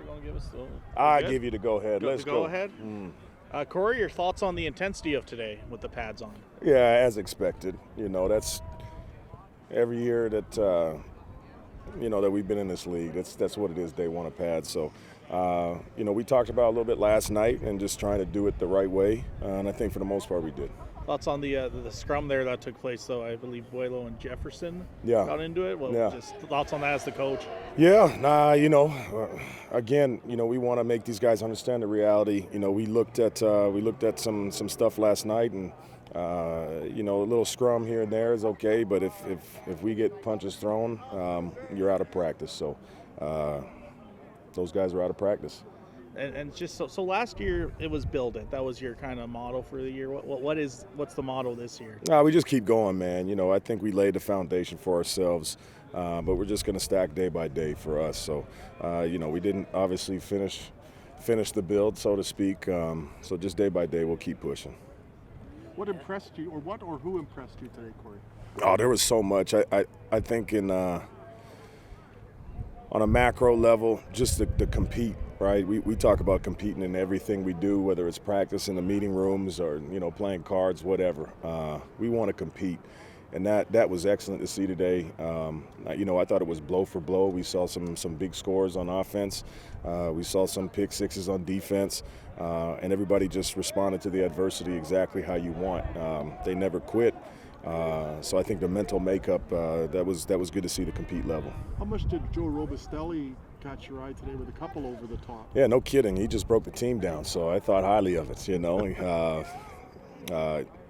going to give us the? I give you the go ahead. Let's go. Go ahead. Corey, your thoughts on the intensity of today with the pads on? Yeah, as expected. That's every year that that we've been in this league. That's what it is. Day one of pads. So, we talked about it a little bit last night and just trying to do it the right way. And I think for the most part we did. Thoughts on the scrum there that took place, though? I believe Boilo and Jefferson got into it. Just thoughts on that as the coach? Yeah, again, we want to make these guys understand the reality. We looked at some stuff last night, and a little scrum here and there is okay, but if we get punches thrown, you're out of practice. So those guys are out of practice. And just so last year it was build it. That was your kind of motto for the year. What's the motto this year? We just keep going, man. I think we laid the foundation for ourselves, but we're just going to stack day by day for us. So, we didn't obviously finish the build, so to speak. So just day by day, we'll keep pushing. What impressed you, or who impressed you today, Corey? Oh, there was so much. I think on a macro level, just to compete, right? We talk about competing in everything we do, whether it's practice in the meeting rooms or, playing cards, whatever. We want to compete, and that was excellent to see today. I thought it was blow for blow. We saw some big scores on offense. We saw some pick sixes on defense, and everybody just responded to the adversity exactly how you want. They never quit. So I think the mental makeup, that was good to see the compete level. How much did Joe Roastelli catch your eye today with a couple over the top? Yeah, no kidding. He just broke the team down, so I thought highly of it,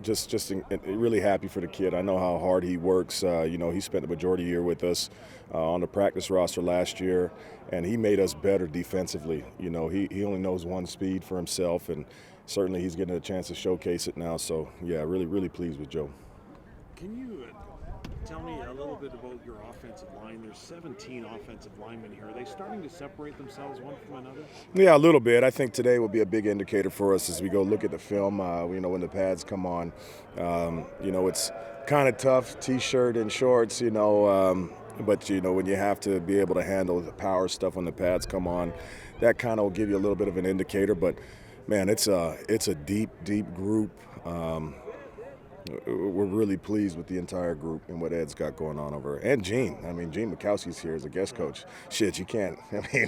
Just really happy for the kid. I know how hard he works. He spent the majority of the year with us on the practice roster last year, and he made us better defensively. He only knows one speed for himself, and certainly he's getting a chance to showcase it now. So, yeah, really, really pleased with Joe. Can you tell me a little bit about your offensive line? There's 17 offensive linemen here. Are they starting to separate themselves one from another? Yeah, a little bit. I think today will be a big indicator for us as we go look at the film. When the pads come on, it's kind of tough, T-shirt and shorts, but, when you have to be able to handle the power stuff when the pads come on, that kind of will give you a little bit of an indicator. But, man, it's a deep, deep group. We're really pleased with the entire group and what Ed's got going on over. And Gene. Gene Mikowski's here as a guest coach. Shit, you can't.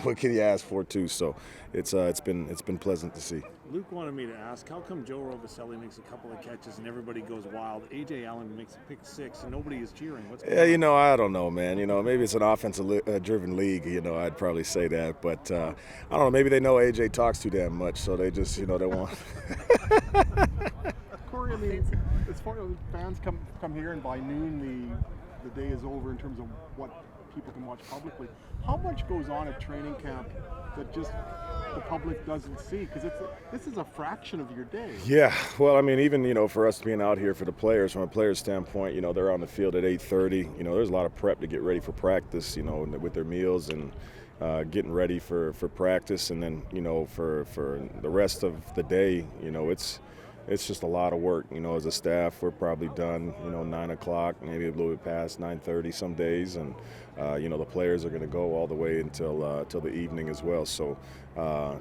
What can you ask for, too? So it's been pleasant to see. Luke wanted me to ask, how come Joe Roastelli makes a couple of catches and everybody goes wild? A.J. Allen makes a pick six and nobody is cheering. What's going on? I don't know, man. Maybe it's an offensive-driven league. I'd probably say that. But I don't know. Maybe they know A.J. talks too damn much, so they just, they want. Corey, as far as fans come here and by noon the day is over in terms of what people can watch publicly, how much goes on at training camp that just the public doesn't see? Because this is a fraction of your day. Yeah, well, even, for us being out here for the players, from a player's standpoint, they're on the field at 8:30. There's a lot of prep to get ready for practice, with their meals and getting ready for practice. And then, for the rest of the day, it's just a lot of work. As a staff, we're probably done, 9 o'clock, maybe a little bit past 9:30 some days. And, the players are going to go all the way until the evening as well. So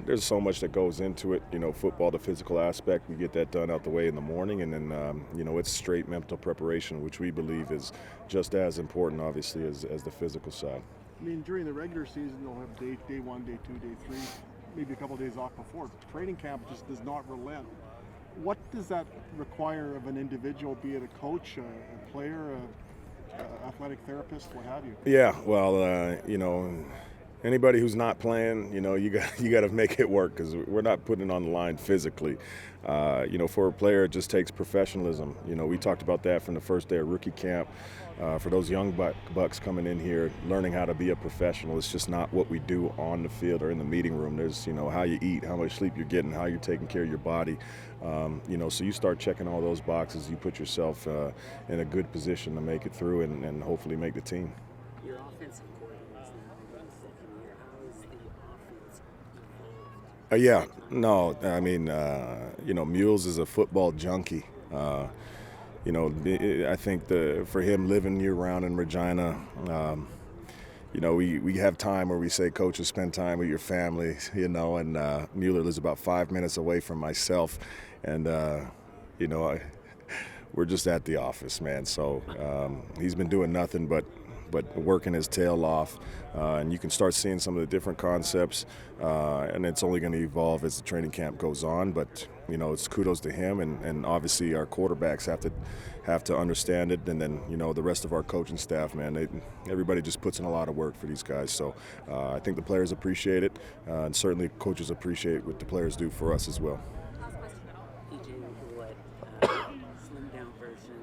there's so much that goes into it. Football, the physical aspect, we get that done out the way in the morning. And then, it's straight mental preparation, which we believe is just as important, obviously, as the physical side. During the regular season, they'll have day 1, day 2, day 3, maybe a couple of days off before. Training camp just does not relent. What does that require of an individual, be it a coach, a player, an athletic therapist, what have you? Yeah, well, anybody who's not playing, you got to make it work because we're not putting it on the line physically. For a player, it just takes professionalism. We talked about that from the first day of rookie camp. For those young bucks coming in here, learning how to be a professional. It's just not what we do on the field or in the meeting room. There's, how you eat, how much sleep you're getting, how you're taking care of your body. So you start checking all those boxes. You put yourself in a good position to make it through and hopefully make the team. Your offensive coordinator is now in the second year. How is the offense evolved? No. Mules is a football junkie. I think for him living year-round in Regina, you know, we have time where we say, coaches, spend time with your family, you know, and Mueller lives about 5 minutes away from myself, and, you know, we're just at the office, man. So he's been doing nothing but working his tail off, and you can start seeing some of the different concepts, and it's only going to evolve as the training camp goes on. But you know, it's kudos to him, and obviously our quarterbacks have to understand it, and then you know the rest of our coaching staff, man, everybody just puts in a lot of work for these guys. So I think the players appreciate it, and certainly coaches appreciate what the players do for us as well. Last question. AJ Ouellette, slimmed down version.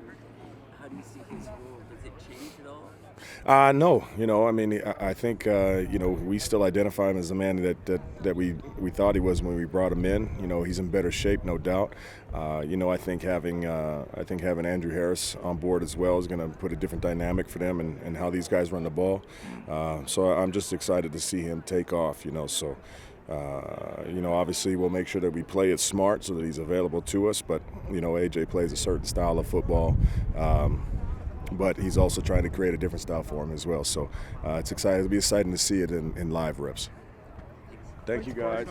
How do you see his role? Does it change at all? No, you know, I mean, I think you know, we still identify him as the man that we thought he was when we brought him in. You know, he's in better shape, no doubt. You know, I think having Andrew Harris on board as well is going to put a different dynamic for them and how these guys run the ball. So I'm just excited to see him take off. You know, so. You know, obviously we'll make sure that we play it smart so that he's available to us. But you know, AJ plays a certain style of football. But he's also trying to create a different style for him as well. So it'll be exciting to see it in live reps. Thank you, guys.